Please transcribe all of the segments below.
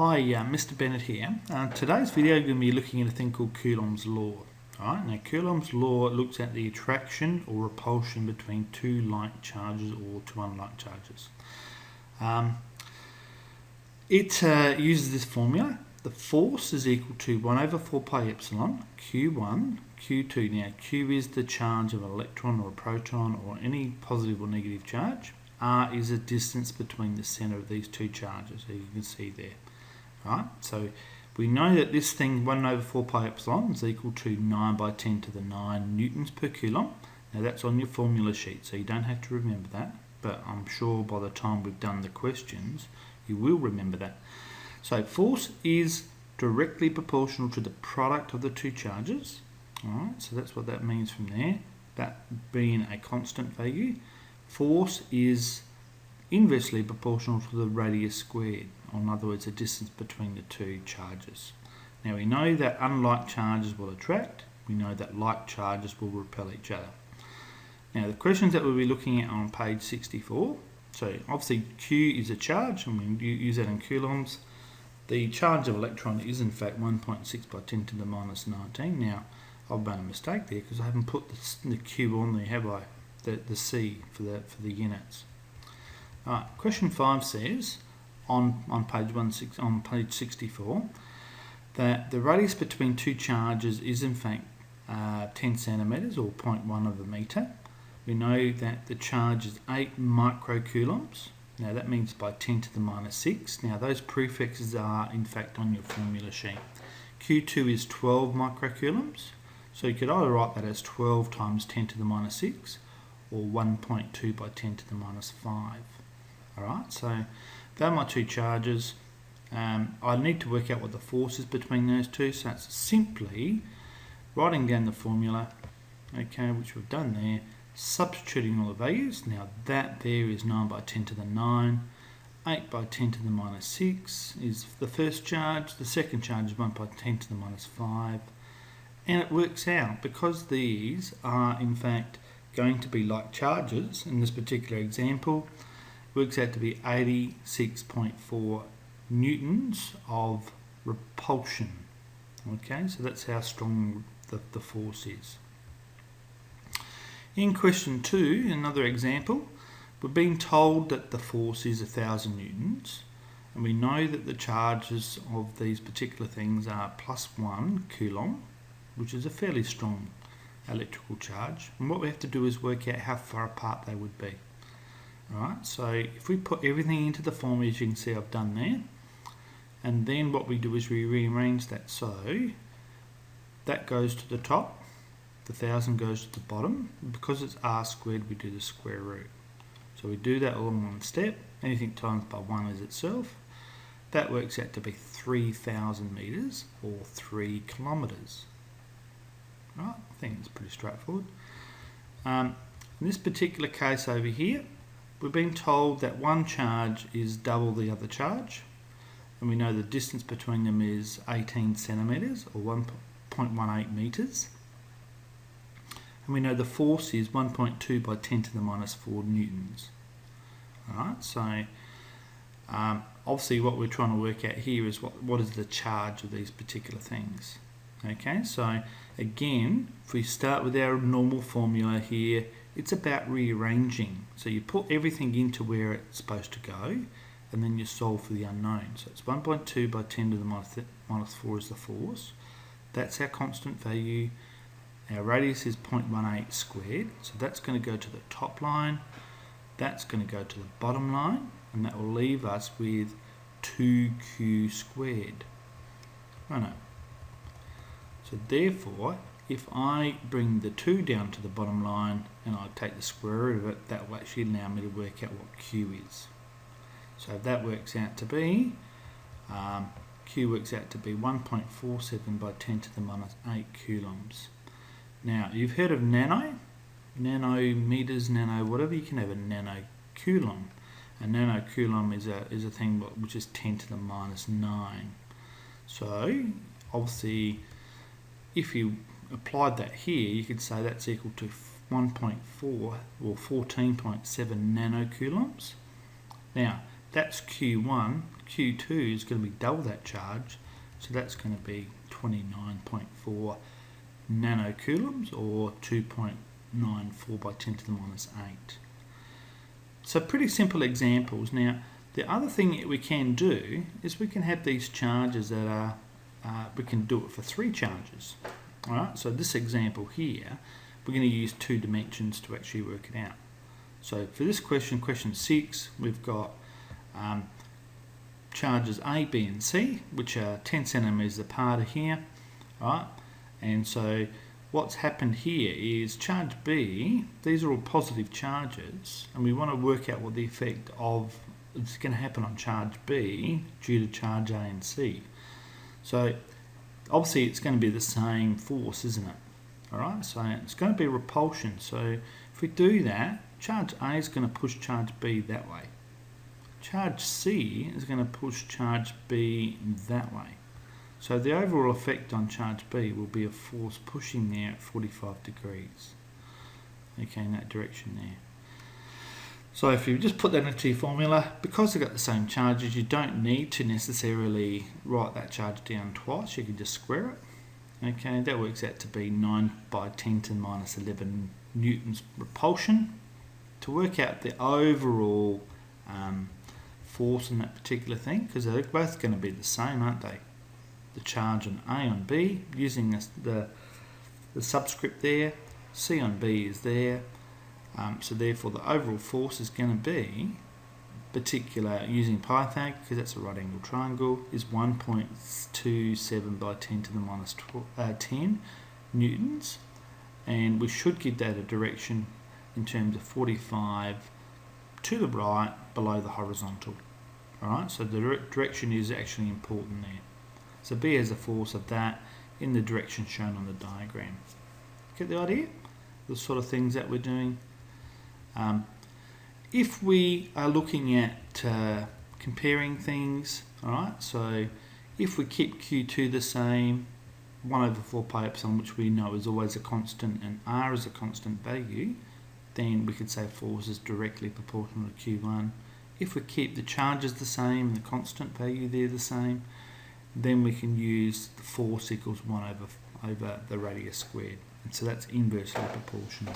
Hi, Mr. Bennett here. Today's video we're going to be looking at a thing called Coulombs Law. Alright, now Coulombs Law looks at the attraction or repulsion between two like charges or two unlike charges. It uses this formula. The force is equal to 1 over 4 pi epsilon, Q1, Q2. Now Q is the charge of an electron or a proton or any positive or negative charge. R is the distance between the centre of these two charges, as you can see there. Right, so we know that this thing 1 over 4 pi epsilon is equal to 9 by 10 to the 9 newtons per coulomb. Now that's on your formula sheet, so you don't have to remember that, but I'm sure by the time we've done the questions you will remember that. So force is directly proportional to the product of the two charges. Alright, so that's what that means from there, that being a constant value. Force is inversely proportional to the radius squared, or in other words the distance between the two charges. Now we know that unlike charges will attract, we know that like charges will repel each other. Now the questions that we'll be looking at on page 64, so obviously Q is a charge, and we use that in coulombs. The charge of electron is in fact 1.6 by 10 to the minus 19. Now I've made a mistake there because I haven't put the Q on there, have I? The C for the units. Question 5 says on page 64 that the radius between two charges is in fact 10 centimeters or 0.1 of a meter. We know that the charge is 8 microcoulombs. Now that means by 10 to the minus 6. Now those prefixes are in fact on your formula sheet. Q2 is 12 microcoulombs, so you could either write that as 12 times 10 to the minus 6 or 1.2 by 10 to the minus 5. Alright, so they're my two charges. I need to work out what the force is between those two, so it's simply writing down the formula, okay, which we've done there, substituting all the values. Now that there is 9 by 10 to the 9, 8 by 10 to the minus 6 is the first charge, the second charge is 1 by 10 to the minus 5, and it works out, because these are in fact going to be like charges in this particular example, works out to be 86.4 newtons of repulsion. Okay, so that's how strong the force is. In question 2, another example, we're being told that the force is 1000 newtons, and we know that the charges of these particular things are +1 coulomb, which is a fairly strong electrical charge, and what we have to do is work out how far apart they would be. Alright, so if we put everything into the formula, as you can see I've done there, and then what we do is we rearrange that, so that goes to the top, the 1000 goes to the bottom. Because it's r squared, we do the square root. So we do that all in one step. Anything times by 1 is itself. That works out to be 3000 meters or 3 kilometers. Right, I think it's pretty straightforward. In this particular case over here, we've been told that one charge is double the other charge, and we know the distance between them is 18 centimeters or 1.18 meters, and we know the force is 1.2 by 10 to the minus 4 newtons. Alright, so obviously what we're trying to work out here is what is the charge of these particular things. Okay, so again, if we start with our normal formula here, it's about rearranging. So you put everything into where it's supposed to go, and then you solve for the unknown. So it's 1.2 by 10 to the minus 4 is the force. That's our constant value. Our radius is 0.18 squared, so that's going to go to the top line, that's going to go to the bottom line, and that will leave us with 2q squared. Oh no. So therefore, if I bring the 2 down to the bottom line and I take the square root of it, that will actually allow me to work out what Q is. So that works out to be, Q works out to be 1.47 by 10 to the minus 8 coulombs. Now, you've heard of nanometers, nano whatever, you can have a nanocoulomb. A nanocoulomb is a thing which is 10 to the minus 9. So, obviously, if you applied that here, you could say that's equal to 1.4 or 14.7 nanocoulombs. Now, that's Q1. Q2 is going to be double that charge, so that's going to be 29.4 nanocoulombs, or 2.94 by 10 to the minus 8. So pretty simple examples. Now, the other thing that we can do is we can have these charges that are, we can do it for 3 charges. Alright, so this example here, we're going to use 2 dimensions to actually work it out. So for this question, question 6, we've got charges A, B and C, which are 10 centimetres apart here. Alright, and so what's happened here is charge B, these are all positive charges, and we want to work out what the effect of it's going to happen on charge B due to charge A and C. So obviously it's going to be the same force, isn't it? Alright, so it's going to be repulsion. So if we do that, charge A is going to push charge B that way. Charge C is going to push charge B that way. So the overall effect on charge B will be a force pushing there at 45 degrees. Okay, in that direction there. So if you just put that into your formula, because they've got the same charges, you don't need to necessarily write that charge down twice. You can just square it. Okay, that works out to be 9 by 10 to the minus 11 newtons repulsion. To work out the overall force in that particular thing, because they're both going to be the same, aren't they? The charge on A on B, using this, the subscript there, C on B is there, so therefore the overall force is going to be, particular using Pythag, because that's a right angle triangle, is 1.27 by 10 to the minus 10 newtons, and we should give that a direction in terms of 45 to the right below the horizontal. Alright, so the direction is actually important there. So B has a force of that in the direction shown on the diagram. Get the idea? The sort of things that we're doing. If we are looking at comparing things, alright, so if we keep Q2 the same, 1 over 4 pi epsilon, which we know is always a constant, and R is a constant value, then we could say force is directly proportional to Q1. If we keep the charges the same and the constant value there the same, then we can use the force equals 1 over the radius squared. And so that's inversely proportional.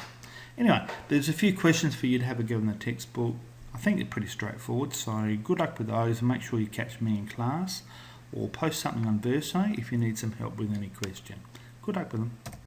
Anyway, there's a few questions for you to have a go in the textbook. I think they're pretty straightforward, so good luck with those, and make sure you catch me in class or post something on Verso if you need some help with any question. Good luck with them.